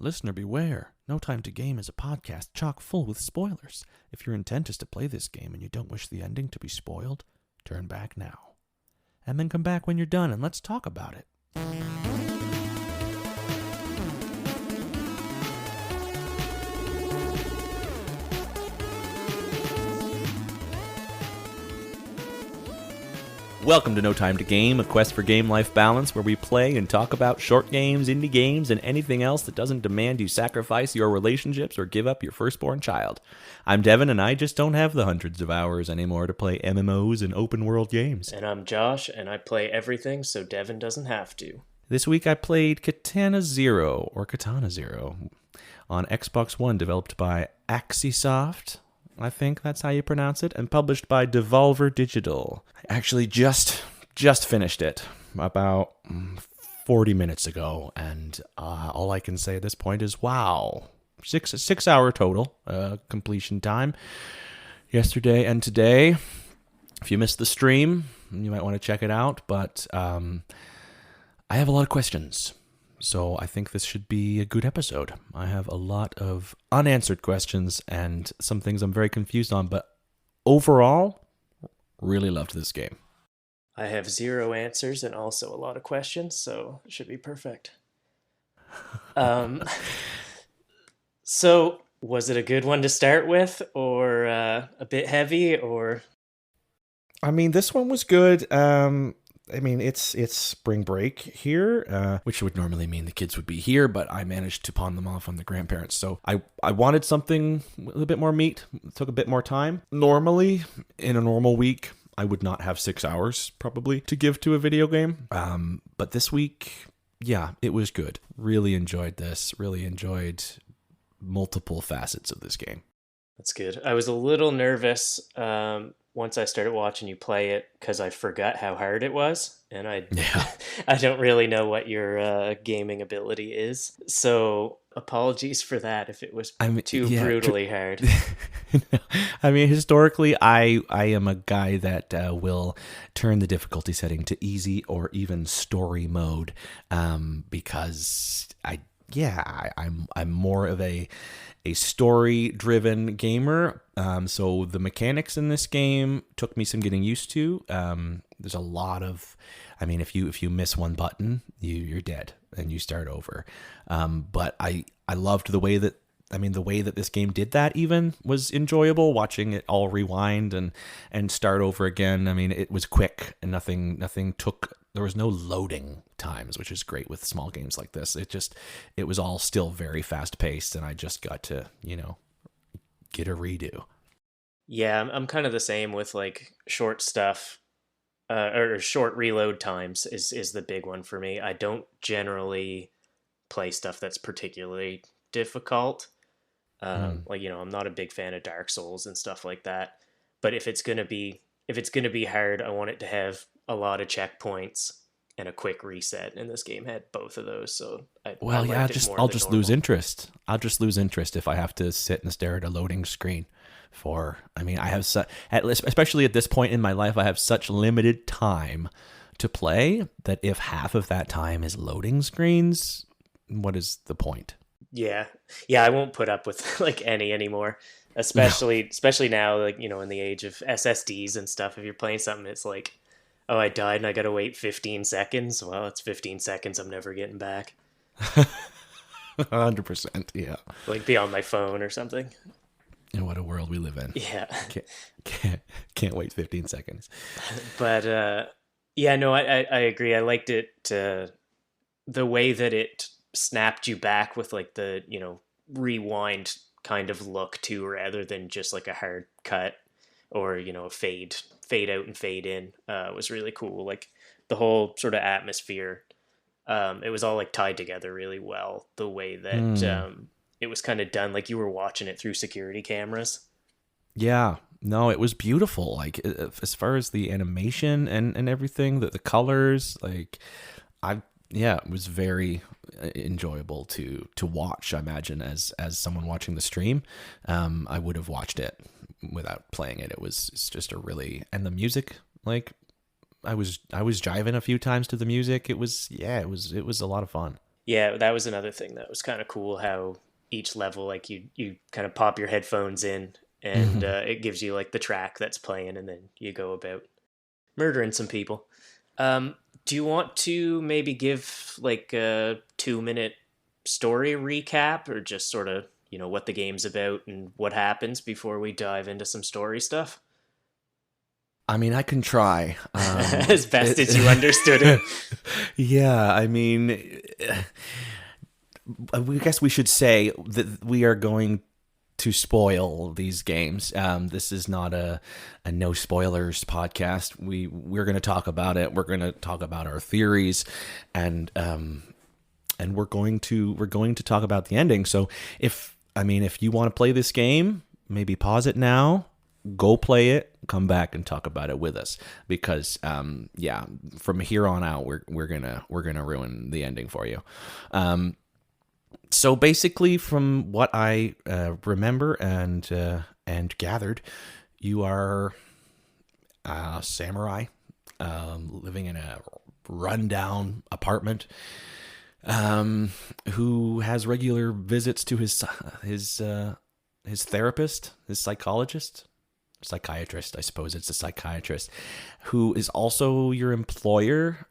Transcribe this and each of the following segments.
Listener beware, No Time to Game is a podcast chock full with spoilers. If your intent is to play this game and you don't wish the ending to be spoiled, turn back now. And then come back when you're done and let's talk about it. Welcome to No Time to Game, a quest for game-life balance where we play and talk about short games, indie games, and anything else that doesn't demand you sacrifice your relationships or give up your firstborn child. I'm Devin, and I just don't have the hundreds of hours anymore to play MMOs and open-world games. And I'm Josh, and I play everything so Devin doesn't have to. This week I played Katana Zero, on Xbox One, developed by Axisoft. I think that's how you pronounce it, and published by Devolver Digital. I actually just finished it about 40 minutes ago, and all I can say at this point is, wow. 6 hour total completion time. Yesterday and today. If you missed the stream, you might want to check it out, but I have a lot of questions. So I think this should be a good episode. I have a lot of unanswered questions and some things I'm very confused on, but overall, really loved this game. I have 0 answers and also a lot of questions, so it should be perfect. So, was it a good one to start with, or a bit heavy, or? I mean, this one was good. It's spring break here, which would normally mean the kids would be here, but I managed to pawn them off on the grandparents. So I wanted something with a bit more meat. It took a bit more time. Normally, in a normal week, I would not have 6 hours probably to give to a video game. But this week, yeah, it was good. Really enjoyed this. Really enjoyed multiple facets of this game. That's good. I was a little nervous once I started watching you play it because I forgot how hard it was, and I don't really know what your gaming ability is. So apologies for that if it was brutally hard. I mean, historically, I am a guy that will turn the difficulty setting to easy or even story mode because I'm more of a story-driven gamer. So the mechanics in this game took me some getting used to. There's a lot of, if you miss one button, you're dead and you start over. But I loved the way that this game did that even was enjoyable, watching it all rewind and start over again. I mean, it was quick and nothing took. There was no loading times, which is great with small games like this. It was all still very fast paced, and I just got to, get a redo. Yeah, I'm kind of the same with like short stuff, or short reload times is the big one for me. I don't generally play stuff that's particularly difficult. I'm not a big fan of Dark Souls and stuff like that. But if it's gonna be hard, I want it to have a lot of checkpoints and a quick reset. And this game had both of those, so I'll just lose interest. I'll just lose interest if I have to sit and stare at a loading screen. Especially at this point in my life, I have such limited time to play that if half of that time is loading screens, what is the point? Yeah, I won't put up with like any anymore. Especially now, like, in the age of SSDs and stuff. If you're playing something, it's like, oh, I died and I gotta wait 15 seconds. Well, it's 15 seconds I'm never getting back. 100%, yeah. Like, be on my phone or something. And what a world we live in. Yeah. Can't wait 15 seconds. But, I agree. I liked it, the way that it snapped you back with, like, the, rewind kind of look too, rather than just like a hard cut or a fade out and fade in. Was really cool. Like the whole sort of atmosphere, it was all like tied together really well, the way that it was kind of done like you were watching it through security cameras. Yeah, no, it was beautiful. Like as far as the animation and everything, the colors, like it was very enjoyable to watch. I imagine as someone watching the stream, I would have watched it without playing it. It's just and the music, like I was jiving a few times to the music. It was a lot of fun. Yeah, that was another thing that was kind of cool. How each level, like you kind of pop your headphones in, and Mhm. it gives you like the track that's playing, and then you go about murdering some people. Do you want to maybe give like a 2 minute story recap, or just sort of what the game's about and what happens before we dive into some story stuff? I mean, I can try. As best as you understood it. Yeah, I mean, I guess we should say that we are going to spoil these games. This is not a no spoilers podcast. We're going to talk about it. We're going to talk about our theories, and we're going to talk about the ending. So if you want to play this game, maybe pause it now, go play it, come back and talk about it with us, because yeah, from here on out we're gonna ruin the ending for you. So basically, from what I remember and gathered, you are a samurai living in a rundown apartment, who has regular visits to his therapist, his psychiatrist. I suppose it's a psychiatrist, who is also your employer,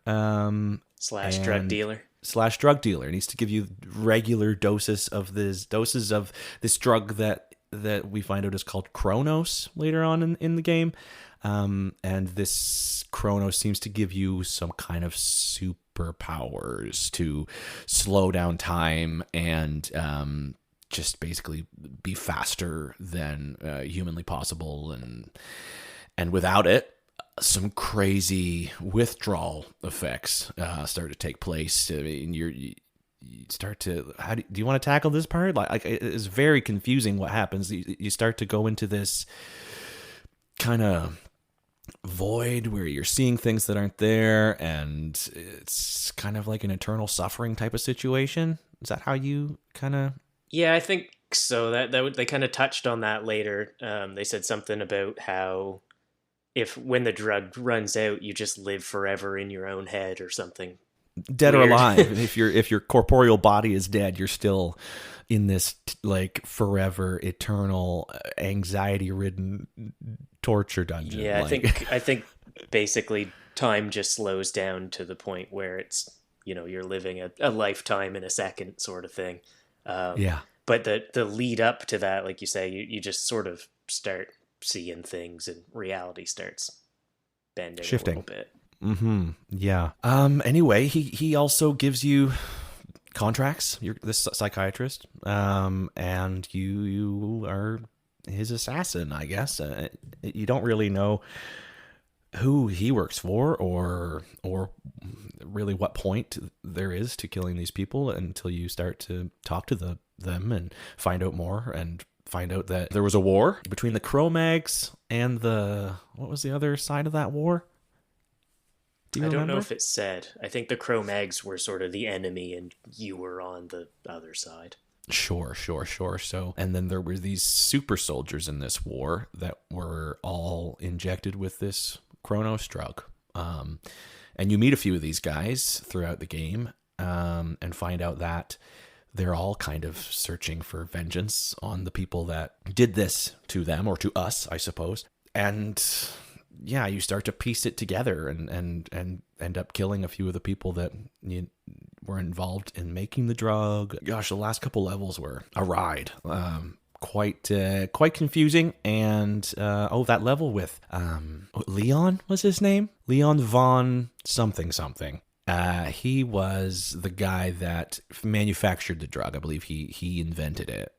Slash drug and dealer. slash drug dealer. Needs to give you regular doses of this drug that we find out is called Chronos later on in the game. And this Chronos seems to give you some kind of superpowers to slow down time and just basically be faster than humanly possible. And without it, some crazy withdrawal effects start to take place. I mean, you start to, do you want to tackle this part? Like it's very confusing what happens. You start to go into this kind of void where you're seeing things that aren't there, and it's kind of like an eternal suffering type of situation. Is that how you kind of? Yeah, I think so. They kind of touched on that later. They said something about how if when the drug runs out, you just live forever in your own head or something Dead or weird. alive. If your corporeal body is dead, you're still in this like forever, eternal, anxiety-ridden torture dungeon. Yeah, I Like, think I think basically time just slows down to the point where it's you're living a lifetime in a second sort of thing. Um, yeah, but the lead up to that, like you say, you just sort of start seeing things and reality starts bending a little shifting. bit. Yeah. Anyway, he also gives you contracts. You're this psychiatrist. And you are his assassin, I guess. You don't really know who he works for, or really what point there is to killing these people, until you start to talk to them and find out more, and find out that there was a war between the Cro-Mags and what was the other side of that war? Do you I don't know remember? if it said. I think the Cro-Mags were sort of the enemy, and you were on the other side. Sure. So, and then there were these super soldiers in this war that were all injected with this Chronos drug. And you meet a few of these guys throughout the game, and find out that they're all kind of searching for vengeance on the people that did this to them, or to us, I suppose. And yeah, you start to piece it together, and end up killing a few of the people that you were involved in making the drug. Gosh, the last couple levels were a ride. Quite confusing. And that level with Leon was his name, Leon von something. He was the guy that manufactured the drug. I believe he invented it,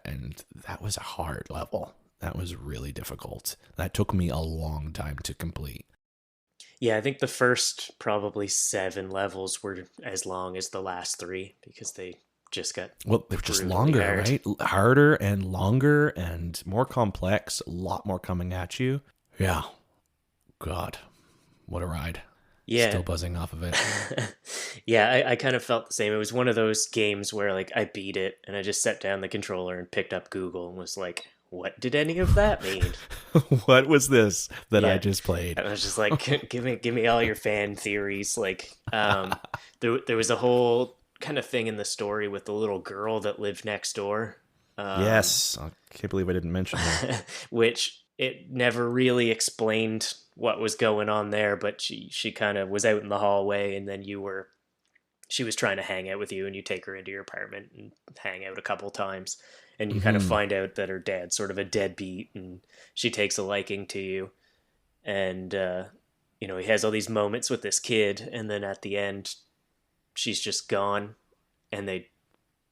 and that was a hard level. That was really difficult. That took me a long time to complete. Yeah, I think the first probably 7 levels were as long as the last three because they just got Well, they're just brutally longer, hard. right? Harder and longer and more complex. A lot more coming at you. Yeah. God, what a ride. Yeah. Still buzzing off of it. Yeah, I kind of felt the same. It was one of those games where like I beat it and I just set down the controller and picked up Google and was like, what did any of that mean? What was this that I Yeah. just played? And I was just like, give me all your fan theories. Like, there was a whole kind of thing in the story with the little girl that lived next door. Yes, I can't believe I didn't mention her. Which it never really explained what was going on there, but she kind of was out in the hallway, and then she was trying to hang out with you, and you take her into your apartment and hang out a couple times, and you kind of Hmm. find out that her dad's sort of a deadbeat, and she takes a liking to you, and he has all these moments with this kid, and then at the end, she's just gone, and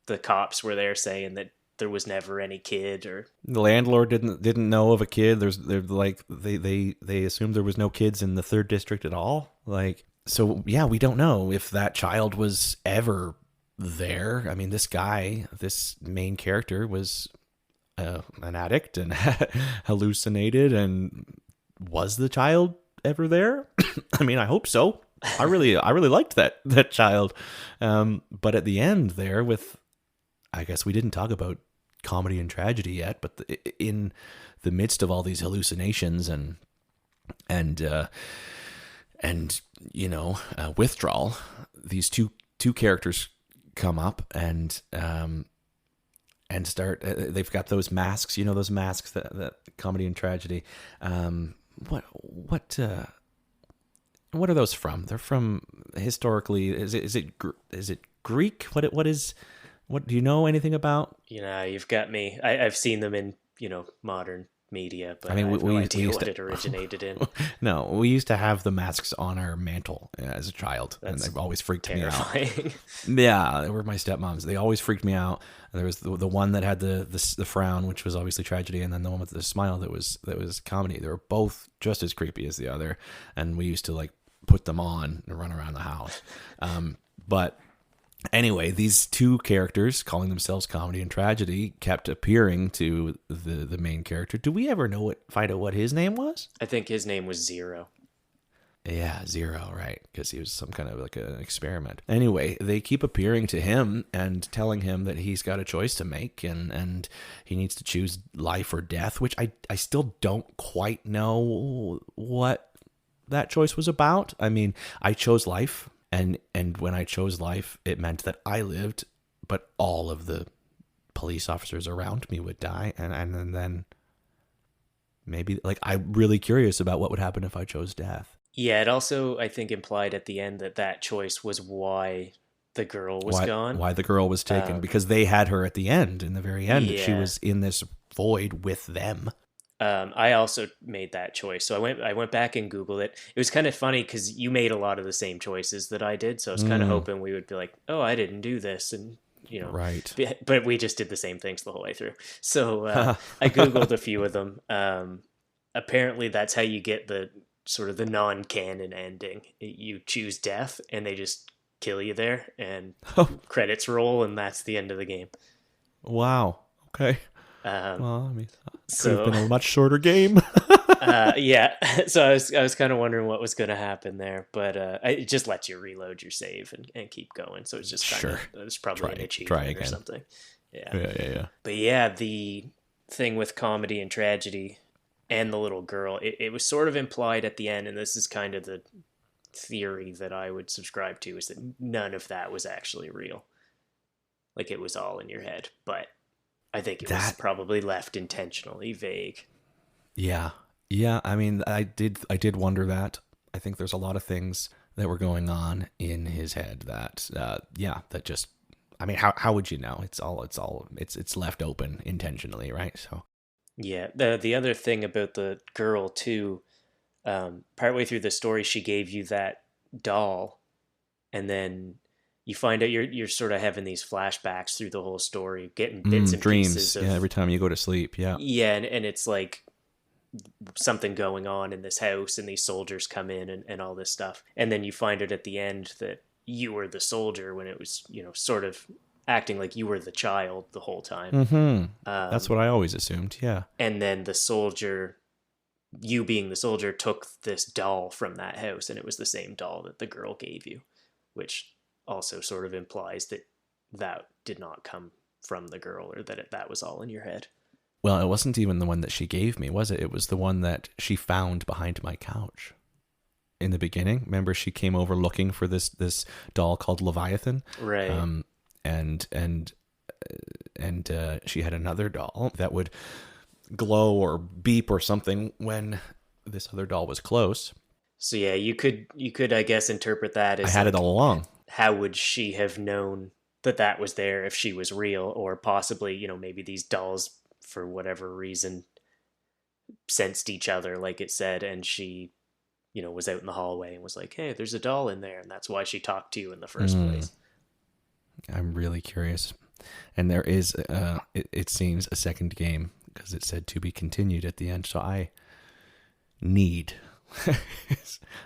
the cops were there saying that there was never any kid, or The landlord didn't know of a kid. They're like they assumed there was no kids in the third district at all. Like, so yeah, we don't know if that child was ever there. I mean, this main character was an addict and hallucinated. And was the child ever there? I mean, I hope so. I really liked that child. But at the end there, with I guess we didn't talk about comedy and tragedy yet, but in the midst of all these hallucinations and withdrawal, these two characters come up and start. They've got those masks, those masks that comedy and tragedy. What are those from? They're from historically. Is it Greek? What do you know anything about? you've got me. I've seen them in modern media, but I mean, I have no we idea used what to, it originated in. no, we used to have the masks on our mantle as a child, and That's they've always freaked me out. terrifying. Yeah, they were my stepmoms. They always freaked me out. There was the one that had the frown, which was obviously tragedy, and then the one with the smile that was comedy. They were both just as creepy as the other, and we used to like put them on and run around the house. But anyway, these two characters, calling themselves comedy and tragedy, kept appearing to the main character. Do we ever find out what his name was? I think his name was Zero. Yeah, Zero, right? Because he was some kind of like an experiment. Anyway, they keep appearing to him and telling him that he's got a choice to make, and he needs to choose life or death, which I still don't quite know what that choice was about. I mean, I chose life, and when I chose life, it meant that I lived, but all of the police officers around me would die, and then maybe, like, I'm really curious about what would happen if I chose death. Yeah, it also, I think, implied at the end that choice was why the girl was why gone. why the girl was taken, Um, because they had her at the end, in the very end. She yeah. was in this void with them. I also made that choice, so I went back and Googled it. It was kind of funny because you made a lot of the same choices that I did, so I was kind of Mm, hoping we would be like, "Oh, I didn't do this," and right. but we just did the same things the whole way through. So I Googled a few of them. Apparently, that's how you get the sort of the non-canon ending. You choose death, and they just kill you there, and Oh, credits roll, and that's the end of the game. wow. Okay. Um, Well, I mean, could have so been a much shorter game. yeah, so I was kind of wondering what was going to happen there, but it just lets you reload your save and keep going. So it's just kind Sure. of it's probably an Try achievement or again. something. Yeah, Yeah. but yeah, the thing with comedy and tragedy and the little girl, it was sort of implied at the end, and this is kind of the theory that I would subscribe to, is that none of that was actually real. Like, it was all in your head, but I think it was That probably left intentionally vague. Yeah. Yeah, I mean, I did wonder that. I think there's a lot of things that were going on in his head that that just, I mean, how would you know? It's left open intentionally, right? So, Yeah, the other thing about the girl too, partway through the story, she gave you that doll, and then you find out you're sort of having these flashbacks through the whole story, getting bits and pieces dreams. Yeah, of every time you go to sleep. Yeah. yeah, and it's like something going on in this house, and these soldiers come in and all this stuff, and then you find out at the end that you were the soldier when it was sort of acting like you were the child the whole time. Mhm. That's Um, what I always assumed. Yeah. and then the soldier, you being the soldier, took this doll from that house, and it was the same doll that the girl gave you, which also sort of implies that that did not come from the girl, or that that was all in your head. Well, it wasn't even the one that she gave me, was it? It was the one that she found behind my couch. in the beginning. Remember, she came over looking for this doll called Leviathan, Right. and she had another doll that would glow or beep or something when this other doll was close. So yeah, you could I guess interpret that I as had it like all along. how would she have known that that was there if she was real, or possibly, maybe these dolls for whatever reason sensed each other like it said, and she, was out in the hallway and was like, "Hey, there's a doll in there," and that's why she talked to you in the first place. I'm really curious. And there is, it seems, a second game because it said to be continued at the end. So I need,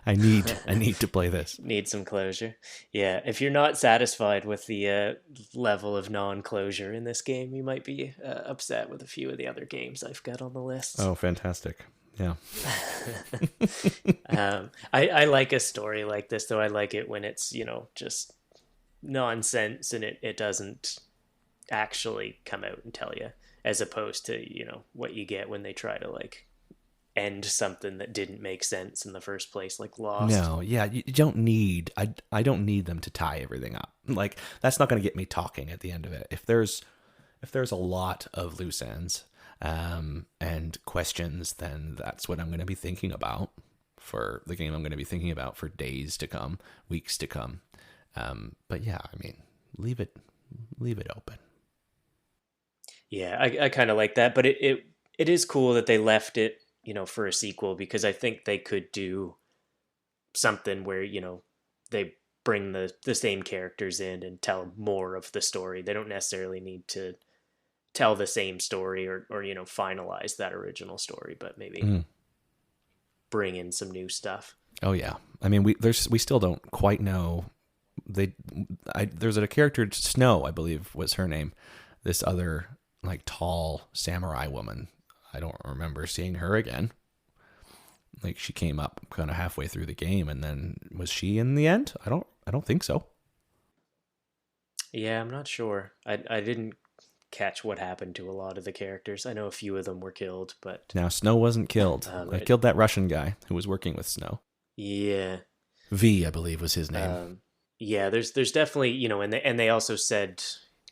I need to play this. Need some closure. Yeah, if you're not satisfied with the level of non-closure in this game, you might be upset with a few of the other games I've got on the list. Oh, fantastic. Yeah. I like a story like this, though. I like it when it's, just nonsense and it doesn't actually come out and tell you, as opposed to, what you get when they try to, like, end something that didn't make sense in the first place, like Lost. No, yeah, you don't need, I don't need them to tie everything up. Like, that's not going to get me talking at the end of it. If there's a lot of loose ends, and questions, then that's what I'm going to be thinking about for the game. I'm going to be thinking about for days to come, weeks to come. But yeah, I mean, leave it open. Yeah, I kind of like that, but it is cool that they left it, for a sequel, because I think they could do something where, they bring the same characters in and tell more of the story. They don't necessarily need to tell the same story or finalize that original story, but maybe bring in some new stuff. Oh yeah, I mean, we still don't quite know. There's a character, Snow, I believe was her name. This other, like, tall samurai woman. I don't remember seeing her again. Like, she came up kind of halfway through the game, and then was she in the end? I don't think so. Yeah, I'm not sure. I didn't catch what happened to a lot of the characters. I know a few of them were killed, but Now, Snow wasn't killed. I killed that Russian guy who was working with Snow. yeah, V, I believe, was his name. yeah. There's definitely, and they also said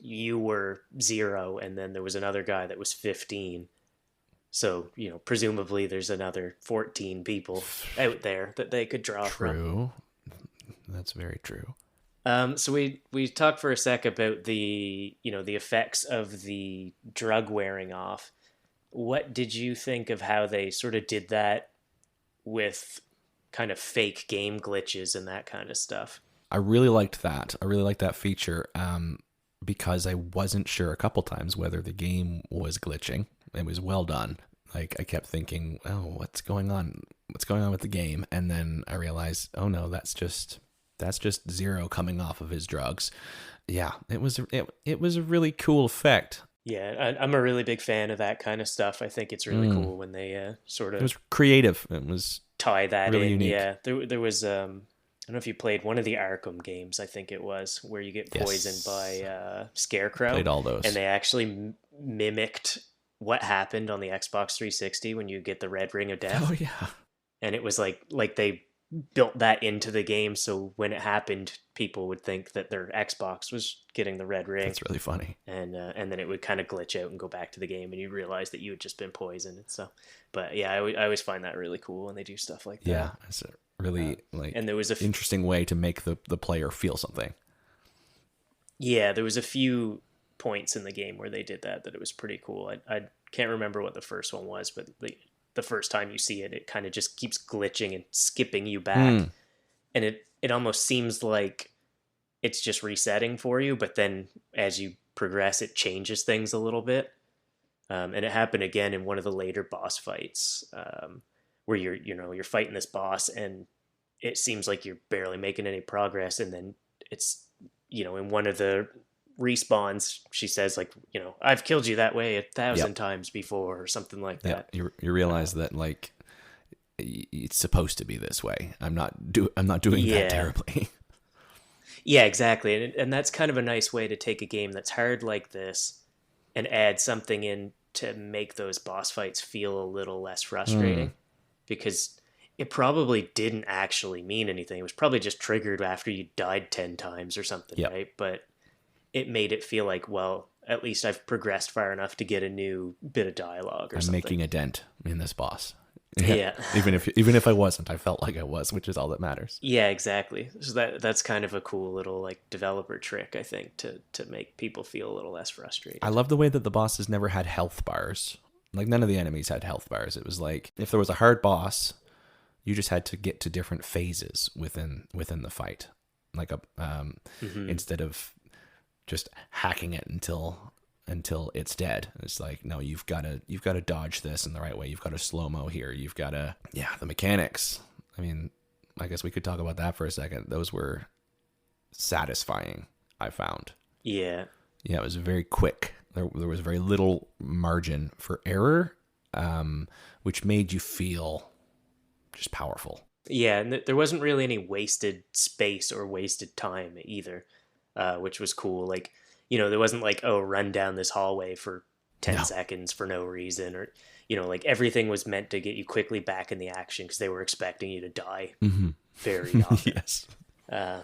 you were 0, and then there was another guy that was 15. So, presumably there's another 14 people out there that they could draw from. True. That's very true. So we talked for a sec about the effects of the drug wearing off. What did you think of how they sort of did that with kind of fake game glitches and that kind of stuff? I really liked that. I really liked that feature, because I wasn't sure a couple times whether the game was glitching. It was well done. Like, I kept thinking, oh, what's going on? What's going on with the game? And then I realized, oh no, that's just Zero coming off of his drugs. Yeah, it was a really cool effect. Yeah, I'm a really big fan of that kind of stuff. I think it's really cool when they sort of It was creative. It was tie that really in. unique. Yeah, there was I don't know if you played one of the Arkham games. I think it was where you get poisoned by Scarecrow. Played all those, and they actually mimicked what happened on the Xbox 360 when you get the red ring of death. Oh yeah, and it was like they built that into the game, so when it happened, people would think that their Xbox was getting the red ring. That's really funny. And then it would kind of glitch out and go back to the game, and you realize that you had just been poisoned and stuff. But yeah, I always find that really cool when they do stuff like that. Yeah, it's a really and there was interesting way to make the player feel something. Yeah, there was a few points in the game where they did that it was pretty cool. I can't remember what the first one was, but the first time you see it, it kind of just keeps glitching and skipping you back. And it almost seems like it's just resetting for you, but then as you progress, it changes things a little bit. And it happened again in one of the later boss fights, where you're fighting this boss and it seems like you're barely making any progress. And then it's, in one of the respawns, she says, like, I've killed you that way 1,000 times before, or something like that. You realize that, like, it's supposed to be this way. I'm not doing that terribly. Yeah, exactly. And that's kind of a nice way to take a game that's hard like this and add something in to make those boss fights feel a little less frustrating. Because it probably didn't actually mean anything. It was probably just triggered after you died 10 times or something, Yep. right? But it made it feel like, well, at least I've progressed far enough to get a new bit of dialogue or I'm something. making a dent in this boss. Yeah. Yeah. Even if I wasn't, I felt like I was, which is all that matters. Yeah, exactly. So that's kind of a cool little like developer trick, I think, to make people feel a little less I frustrated. love the way that the bosses never had health bars. Like none of the enemies had health bars. It was like if there was a hard boss, you just had to get to different phases within the fight. Like a Hmm. instead of just hacking it until it's dead. It's like, no, you've got to dodge this in the right way. You've got to slow mo here. You've got to, yeah, the mechanics. I mean, I guess we could talk about that for a second. Those were satisfying, I found. Yeah. Yeah, it was very quick. There was very little margin for error, which made you feel just powerful. Yeah, and there wasn't really any wasted space or wasted time either, which was cool. Like, there wasn't like, oh, run down this hallway for 10 No. seconds for no reason, or, like everything was meant to get you quickly back in the action because they were expecting you to die Mm-hmm. very often. Yes. Uh,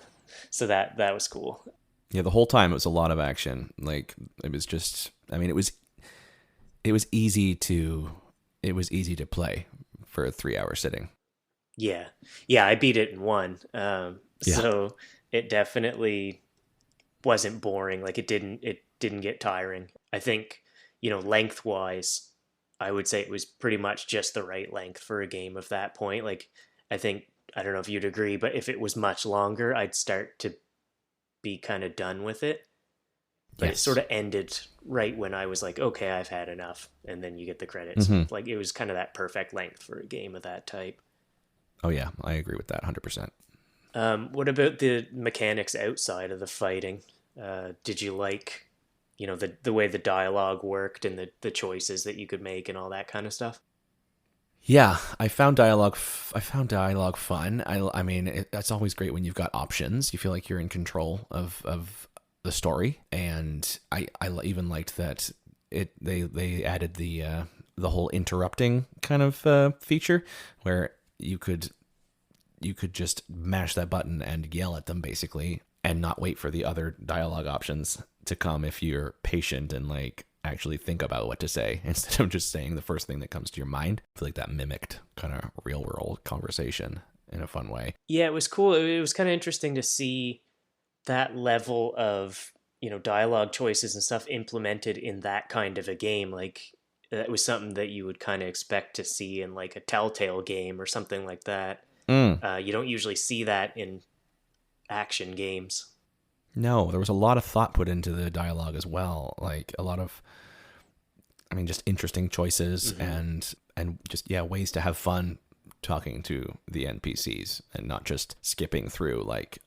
so that was cool. Yeah, the whole time it was a lot of action. Like it was just, I mean, it was easy to play for a 3 hour sitting. Yeah, yeah, I beat it in one. Yeah. So it definitely wasn't boring. Like it didn't get tiring. I think, lengthwise, I would say it was pretty much just the right length for a game of that point. Like I think I don't know if you'd agree, but if it was much longer, I'd start to be kind of done with it. But it sort Yes. of ended right when I was like, okay, I've had enough, and then you get the credits. Mm-hmm. Like it was kind of that perfect length for a game of that type. Oh yeah, I agree with that 100%. What about the mechanics outside of the fighting? Did you like, the way the dialogue worked and the choices that you could make and all that kind of stuff? Yeah, I found dialogue fun. I mean, it's always great when you've got options. You feel like you're in control of the story, and I even liked that they added the whole interrupting kind of feature where you could just mash that button and yell at them basically and not wait for the other dialogue options to come if you're patient and like actually think about what to say instead of just saying the first thing that comes to your mind. I feel like that mimicked kind of real world conversation in a fun way. Yeah, it was cool. It was kind of interesting to see that level of, dialogue choices and stuff implemented in that kind of a game. Like that was something that you would kind of expect to see in like a Telltale game or something like that. Mm. You don't usually see that in action games. No, there was a lot of thought put into the dialogue as well. Like a lot of, I mean, just interesting choices Hmm. and just yeah ways to have fun talking to the NPCs and not just skipping through like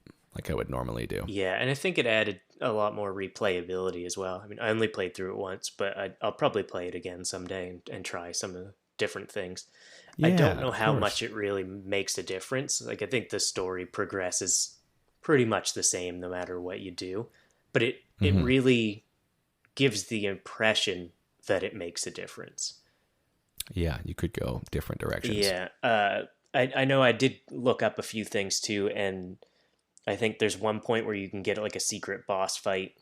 I would normally do. Yeah, and I think it added a lot more replayability as well. I mean, I only played through it once, but I'll probably play it again someday and try some of the different things. I don't Yeah, know of how course. much it really makes a difference. Like, I think the story progresses pretty much the same no matter what you do, but it Hmm. really gives the impression that it makes a difference. Yeah, you could go different directions. Yeah, I know I did look up a few things too, and I think there's one point where you can get like a secret boss fight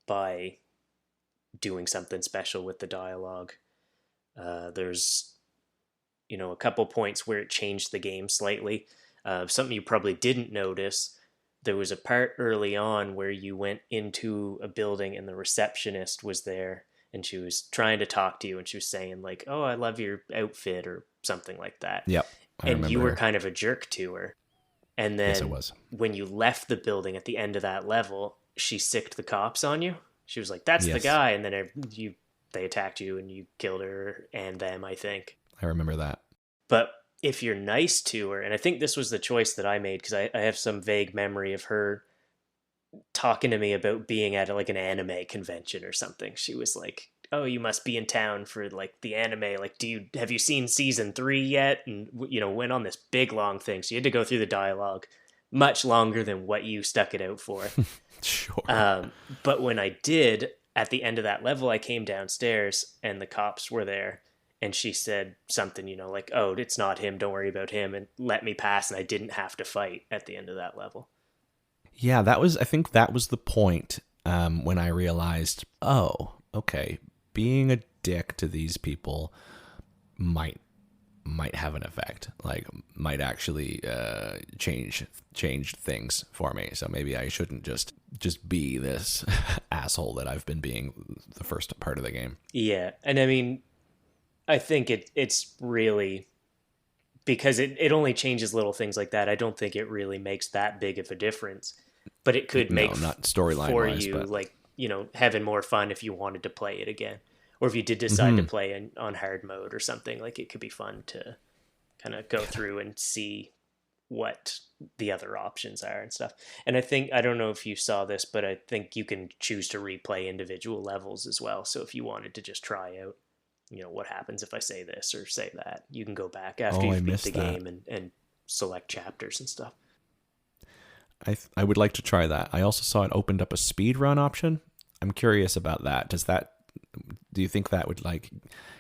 by doing something special with the dialogue. There's a couple points where it changed the game slightly. Something you probably didn't notice. There was a part early on where you went into a building and the receptionist was there and she was trying to talk to you and she was saying like, "Oh, I love your outfit" or something like that. Yep, I And you remember were her. kind of a jerk to her. And Yes, it then was. when you left the building at the end of that level, she sicked the cops on you. She was like, "That's the Yes, guy," and then they attacked you and you killed her and them, I think. I remember that. But if you're nice to her, and I think this was the choice that I made because I have some vague memory of her talking to me about being at like an anime convention or something. She was like, "Oh, you must be in town for like the anime. Like, have you seen season 3 yet?" And went on this big long thing. So you had to go through the dialogue much longer than what you stuck it out for. Sure. But when I did, at the end of that level, I came downstairs and the cops were there, and she said something, like, "Oh, it's not him. Don't worry about him," and let me pass, and I didn't have to fight at the end of that level. Yeah, I think that was the point when I realized, oh, okay, being a dick to these people might have an effect, like might actually change things for me. So maybe I shouldn't just be this asshole that I've been being the first part of the game. Yeah, and I mean, I think it's really because it only changes little things like that. I don't think it really makes that big of a difference, but it could No, make not storyline for wise, you but like having more fun if you wanted to play it again, or if you did decide to play on hard mode or something. Like it could be fun to kind of go through and see what the other options are and stuff. And I don't know if you saw this, but I think you can choose to replay individual levels as well. So if you wanted to just try out, what happens if I say this or say that, you can go back after oh, I you've beat the missed that. game and select chapters and stuff. I would like to try that. I also saw it opened up a speed run option. I'm curious about that. Do you think that would like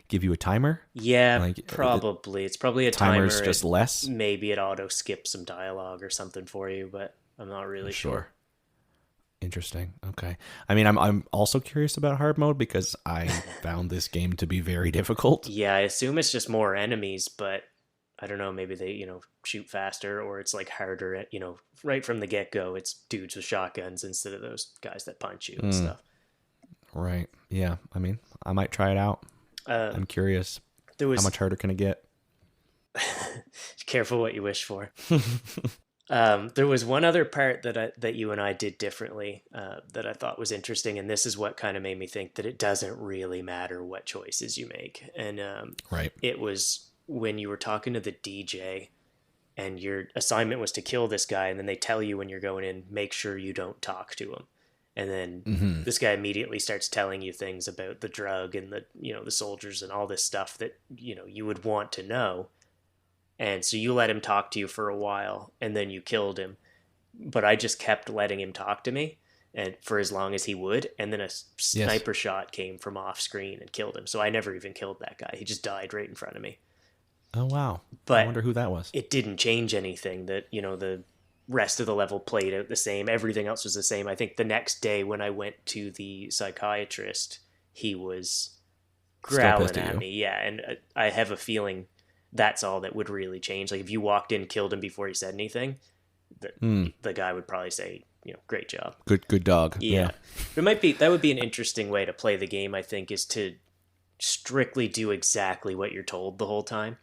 give you a timer? Yeah, Like probably. It's probably a timer's timer. just less? Maybe it auto skips some dialogue or something for you, but I'm not really sure. Interesting. Okay. I mean, I'm also curious about hard mode because I found this game to be very difficult. Yeah, I assume it's just more enemies, but I don't know. Maybe they, shoot faster, or it's like harder. Right from the get go, it's dudes with shotguns instead of those guys that punch you and stuff. Right. Yeah. I mean, I might try it out. I'm curious. There was How much harder can it get? careful what you wish for. There was one other part that you and I did differently that I thought was interesting, and this is what kind of made me think that it doesn't really matter what choices you make. And Right. it was when you were talking to the DJ, and your assignment was to kill this guy, and then they tell you when you're going in, make sure you don't talk to him. And then this guy immediately starts telling you things about the drug and the soldiers and all this stuff that you would want to know. And so you let him talk to you for a while, and then you killed him. But I just kept letting him talk to me, and for as long as he would. And then a sniper shot came from off screen and killed him. So I never even killed that guy. He just died right in front of me. Oh wow! But I wonder who that was. It didn't change anything. That the rest of the level played out the same. Everything else was the same. I think the next day when I went to the psychiatrist, he was growling at me. Yeah, and I have a feeling that's all that would really change. Like if you walked in, killed him before he said anything, the guy would probably say, great job. Good dog. Yeah. That would be an interesting way to play the game, I think, is to strictly do exactly what you're told the whole time.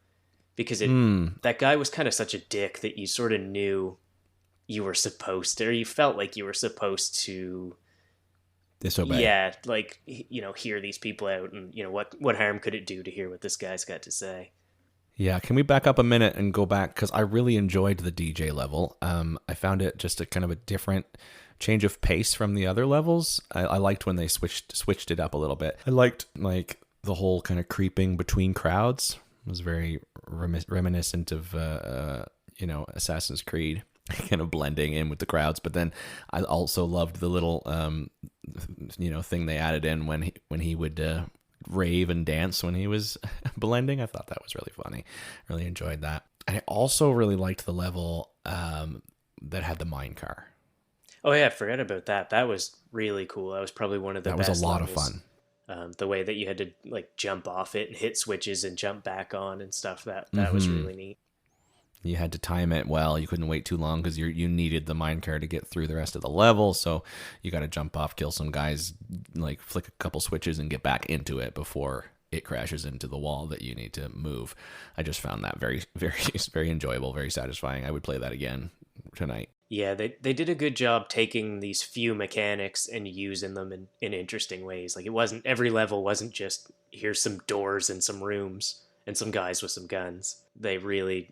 Because that guy was kind of such a dick that you sort of knew you were supposed to, or you felt like you were supposed to disobey. Yeah, like, hear these people out, and, what harm could it do to hear what this guy's got to say? Yeah, can we back up a minute and go back? Because I really enjoyed the DJ level. I found it just a kind of a different change of pace from the other levels. I liked when they switched it up a little bit. I liked like the whole kind of creeping between crowds. It was very reminiscent of Assassin's Creed, kind of blending in with the crowds. But then I also loved the little thing they added in when he would rave and dance when he was blending. I thought that was really funny. Really enjoyed that. And I also really liked the level that had the mine car. Oh yeah, I forgot about that. That was really cool. That was probably one of the best. That was a lot levels. of fun. The way that you had to like jump off it and hit switches and jump back on and stuff, that was really neat. You had to time it well. You couldn't wait too long because you needed the minecart to get through the rest of the level. So you got to jump off, kill some guys, like flick a couple switches and get back into it before it crashes into the wall that you need to move. I just found that very, very, very enjoyable, very satisfying. I would play that again tonight. Yeah, they did a good job taking these few mechanics and using them in interesting ways. Like every level wasn't just here's some doors and some rooms and some guys with some guns. They really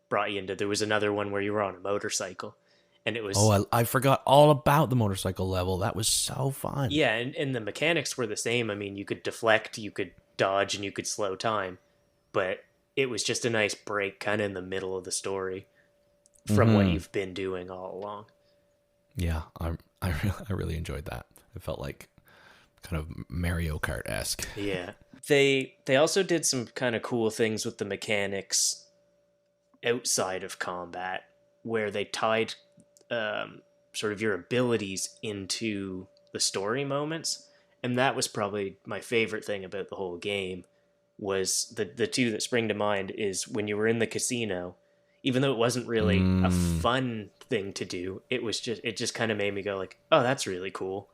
brought you into. There was another one where you were on a motorcycle, and it was. Oh, I forgot all about the motorcycle level. That was so fun. Yeah, and the mechanics were the same. I mean, you could deflect, you could dodge, and you could slow time, but it was just a nice break, kind of in the middle of the story, from what you've been doing all along. Yeah, I really enjoyed that. It felt like kind of Mario Kart-esque. Yeah. They also did some kind of cool things with the mechanics outside of combat, where they tied sort of your abilities into the story moments, and that was probably my favorite thing about the whole game. Was the two that spring to mind is when you were in the casino, even though it wasn't really a Mm, fun thing to do, it just kind of made me go like, oh, that's really cool.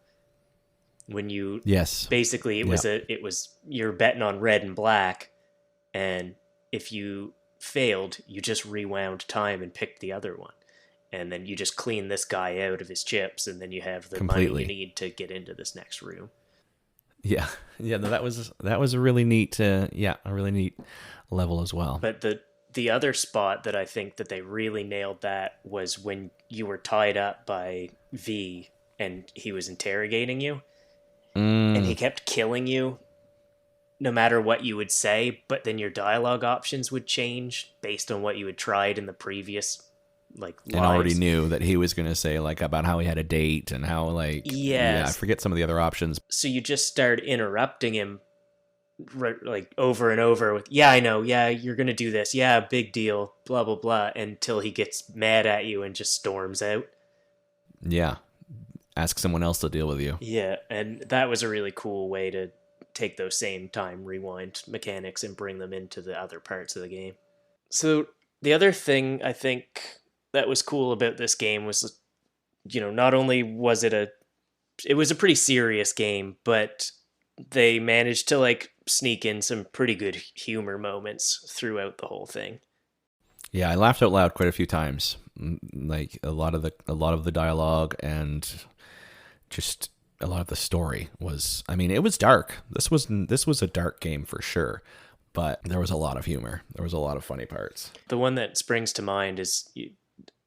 When you yes. basically Yeah. it was you're betting on red and black, and if you failed, you just rewound time and picked the other one, and then you just clean this guy out of his chips, and then you have the money you Completely. need to get into this next room. Yeah. Yeah. No, that was a really neat. A really neat level as well. But the other spot that I think that they really nailed that was when you were tied up by V and he was interrogating you, and he Mm, kept killing you no matter what you would say, but then your dialogue options would change based on what you had tried in the previous like and already lives. knew that he was going to say like about how he had a date and how like yeah, I Yes. forget some of the other options. So you just start interrupting him like over and over with, yeah, I know, yeah, you're going to do this. Yeah, big deal, blah blah blah, until he gets mad at you and just storms out. Yeah. Ask someone else to deal with you. Yeah, and that was a really cool way to take those same time rewind mechanics and bring them into the other parts of the game. So the other thing I think that was cool about this game was, not only was it was a pretty serious game, but they managed to like sneak in some pretty good humor moments throughout the whole thing. Yeah, I laughed out loud quite a few times. Like a lot of the dialogue and just a lot of the story was. I mean, it was dark. This was a dark game for sure, but there was a lot of humor. There was a lot of funny parts. The one that springs to mind is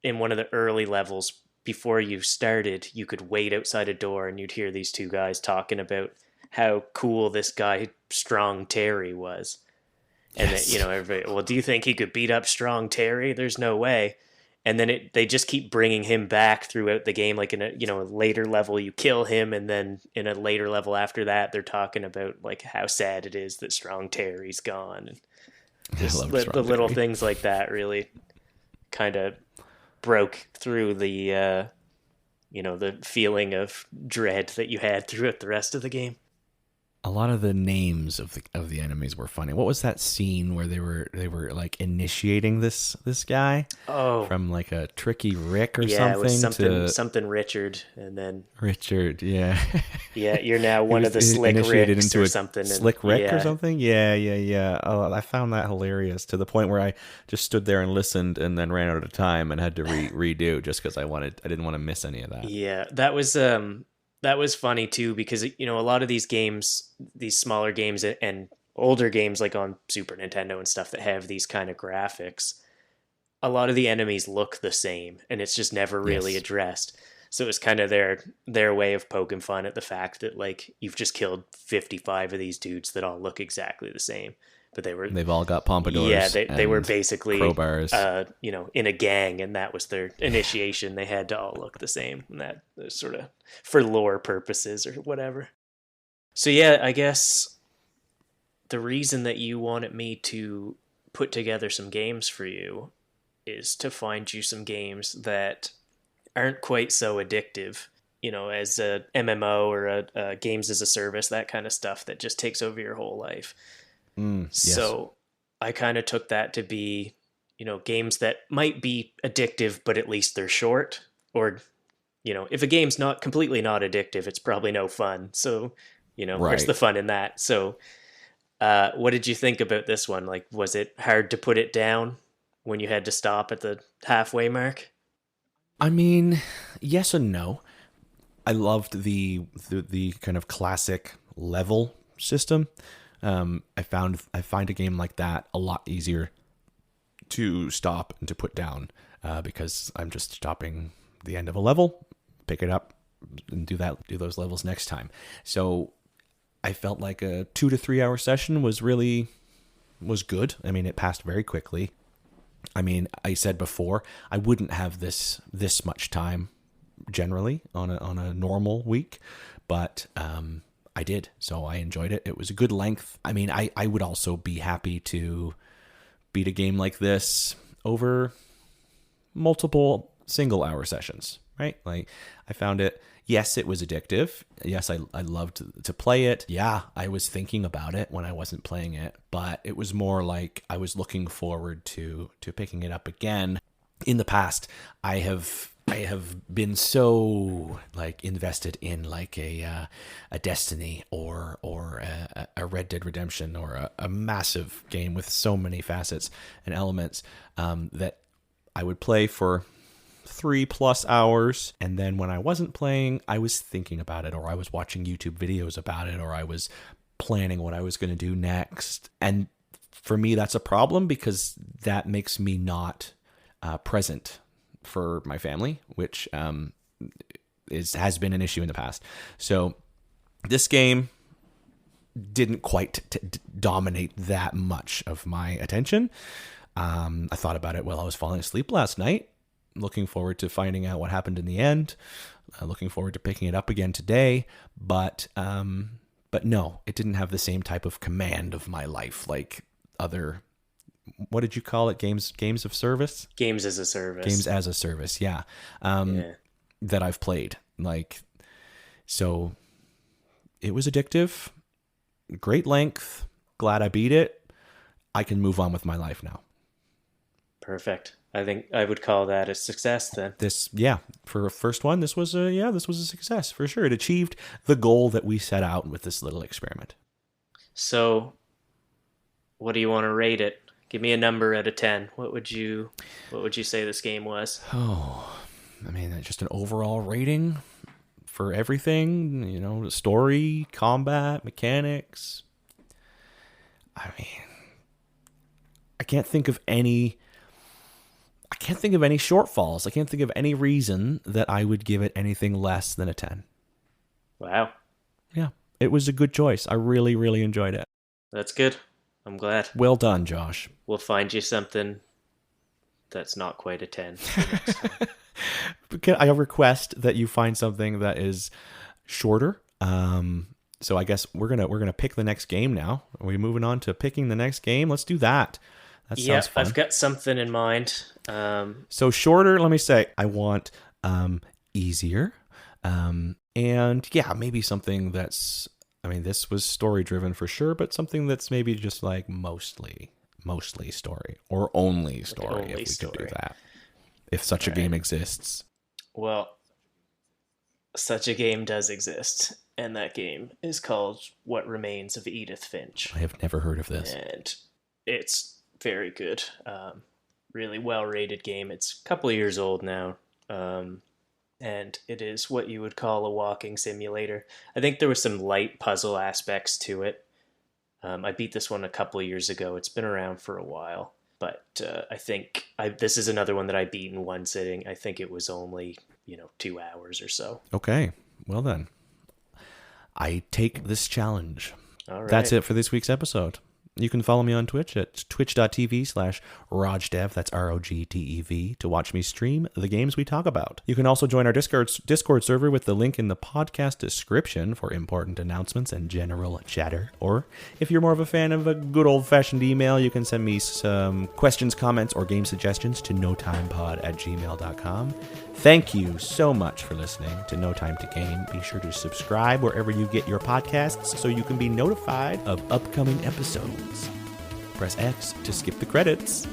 in one of the early levels. Before you started, you could wait outside a door and you'd hear these two guys talking about how cool this guy Strong Terry was. And that, Yes. everybody, well, do you think he could beat up Strong Terry? There's no way. And then they just keep bringing him back throughout the game. Like in a later level, you kill him, and then in a later level after that, they're talking about like how sad it is that Strong Terry's gone, and I just loved the Strong little Terry. things like that really kind of broke through the feeling of dread that you had throughout the rest of the game. A lot of the names of the enemies were funny. What was that scene where they were like initiating this guy Oh, from like a tricky Rick or yeah, it was something to something Richard, and then Richard? Yeah. yeah, you're now He one of was the Slick initiated Ricks into or a something, and slick Rick or yeah, something. Yeah, yeah, yeah. Oh, I found that hilarious to the point where I just stood there and listened, and then ran out of time and had to redo just because I didn't want to miss any of that. yeah, that was funny too because a lot of these games, these smaller games and older games like on Super Nintendo and stuff that have these kind of graphics, a lot of the enemies look the same and it's just never really Yes, addressed. So it was kind of their way of poking fun at the fact that like you've just killed 55 of these dudes that all look exactly the same, but they were they've all got yeah, pompadours they were and basically crowbars. in a gang, and that was their initiation. They had to all look the same, and that was sort of for lore purposes or whatever. So yeah, I guess the reason that you wanted me to put together some games for you is to find you some games that aren't quite so addictive, as a MMO or a games as a service, that kind of stuff that just takes over your whole life. Yes, So I kind of took that to be, games that might be addictive, but at least they're short. Or, if a game's not completely not addictive, it's probably no fun. So, where's right. the fun in that? So, what did you think about this one? Like, was it hard to put it down when you had to stop at the halfway mark? I mean, yes and no. I loved the kind of classic level system. I find a game like that a lot easier to stop and to put down because I'm just stopping the end of a level, pick it up, and do those levels next time. So I felt like a 2 to 3 hour session was good. I mean, it passed very quickly. I mean, I said before I wouldn't have this much time generally on a normal week, but I did. So I enjoyed it. It was a good length. I mean, I would also be happy to beat a game like this over multiple single hour sessions, right? Like I found it, yes, it was addictive. Yes, I loved to play it. Yeah, I was thinking about it when I wasn't playing it, but it was more like I was looking forward to picking it up again. In the past, I have been so like invested in like a Destiny or a Red Dead Redemption or a massive game with so many facets and elements that I would play for 3+ hours, and then when I wasn't playing, I was thinking about it, or I was watching YouTube videos about it, or I was planning what I was going to do next. And for me, that's a problem because that makes me not present for my family, which has been an issue in the past. So this game didn't quite dominate that much of my attention. I thought about it while I was falling asleep last night, looking forward to finding out what happened in the end, looking forward to picking it up again today. But no, it didn't have the same type of command of my life like other, what did you call it? Games of service? Games as a service. Games as a service, yeah. That I've played. Like, so it was addictive, great length, glad I beat it. I can move on with my life now. Perfect. I think I would call that a success then. For a first one, this was a success for sure. It achieved the goal that we set out with this little experiment. So, what do you want to rate it? Give me a number out of 10. What would you say this game was? Oh, I mean, just an overall rating for everything, story, combat, mechanics. I mean, I can't think of any shortfalls. I can't think of any reason that I would give it anything less than a 10. Wow. Yeah, it was a good choice. I really, really enjoyed it. That's good. I'm glad. Well done, Josh. We'll find you something that's not quite a 10 next time. I request that you find something that is shorter. So I guess we're gonna pick the next game now. Are we moving on to picking the next game? Let's do that. That sounds fun. I've got something in mind. So shorter, let me say, I want easier. And yeah, maybe something that's, I mean, this was story driven for sure, but something that's maybe just like mostly story or only story, like if we could do that. If such a game exists. Well, such a game does exist, and that game is called What Remains of Edith Finch. I have never heard of this. And it's very good. Really well-rated game. It's a couple of years old now. And it is what you would call a walking simulator. I think there were some light puzzle aspects to it. I beat this one a couple of years ago. It's been around for a while. But I think this is another one that I beat in one sitting. I think it was only, 2 hours or so. Okay. Well then, I take this challenge. All right. That's it for this week's episode. You can follow me on Twitch at twitch.tv/RogDev, that's ROGTEV, to watch me stream the games we talk about. You can also join our Discord server with the link in the podcast description for important announcements and general chatter. Or if you're more of a fan of a good old-fashioned email, you can send me some questions, comments, or game suggestions to notimepod@gmail.com. Thank you so much for listening to No Time to Game. Be sure to subscribe wherever you get your podcasts so you can be notified of upcoming episodes. Press X to skip the credits.